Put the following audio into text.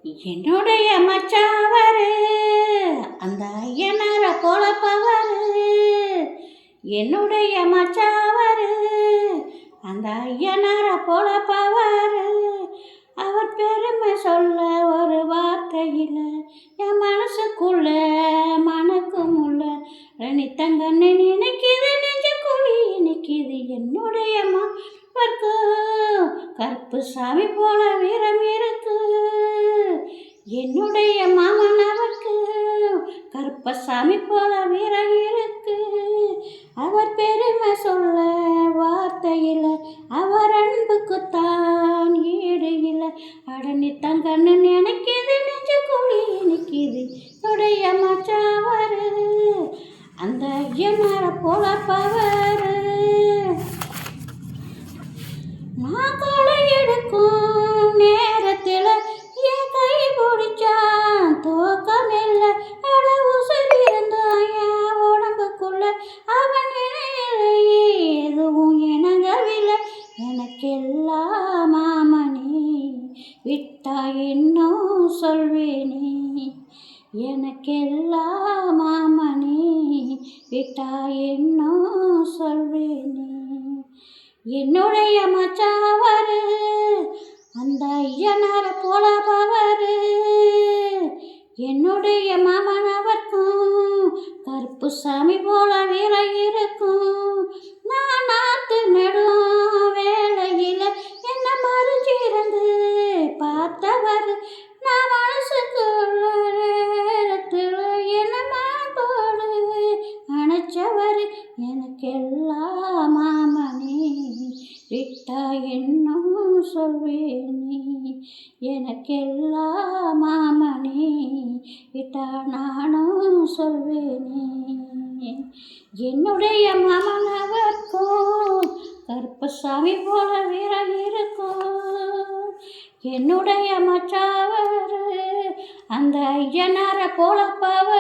என்னுடைய மச்சாவரு அந்த ஐயனார போல பவரு. என்னுடைய மச்சாவரு அந்த ஐயனார போல பவரு. அவர் பெருமை சொல்ல ஒரு வார்த்தையில் என் மனசுக்குள்ள மனக்கும் உள்ள நித்தங்கன்னு நினைக்கிது, நெஞ்ச குழி நினைக்கிது. என்னுடைய மாவர்க்கு கருப்பு சாமி போல வீரம் இருக்கு. என்னுடைய மாமன் அவருக்கு கருப்பசாமி போல வீரம் இருக்கு. அவர் பெருமை சொல்ல வார்த்தையில் அவர் அன்புக்குத்தான் ஈடு இல்லை. அடனி தங்கன்னு நினைக்கிது, நெஞ்ச குழி நிற்கிது. என்னுடைய மச்சாவரு அந்த ஐயனார போல பவரு. நான் களை எடுக்கும் நேரத்தில் என் கை பிடிச்சான் தூக்கம் இல்லை. அட உசல் இருந்தான் என் உடம்புக்குள்ள அவன் நினைவில்லை, எதுவும் இணங்கவில்லை. எனக்கெல்லாம் மாமனே விட்டா இன்னும் சொல்வேனே. எனக்கெல்லாம் மாமனே விட்டா இன்னும் சொல்வேனே. என்னுடைய மச்சாவரு அந்த ஐயனார போல பவரு. என்னுடைய மாமன் அவர்க்கும் கருப்பு சாமி போல வீரம் இருக்கும். நான் நாத்து நடும் வேளையில் என்ன மறைஞ்சிருந்து பார்த்தவர். நான் மனசுக்குள்ள நேரத்தில் என்ன மாட்டோடு அணைச்சவர். எனக்கெல்லாம் மாமனே விட்டா இன்னும் சொல்வேனே. எனக்கெல்லாம் மாமனே விட்டா நானும் சொல்வேனே. என்னுடைய மாமன் அவர்க்கும் கருப்பசாமி போல வீரம் இருக்கும். என்னுடைய மச்சாவரு அந்த ஐயனார போல பவர்.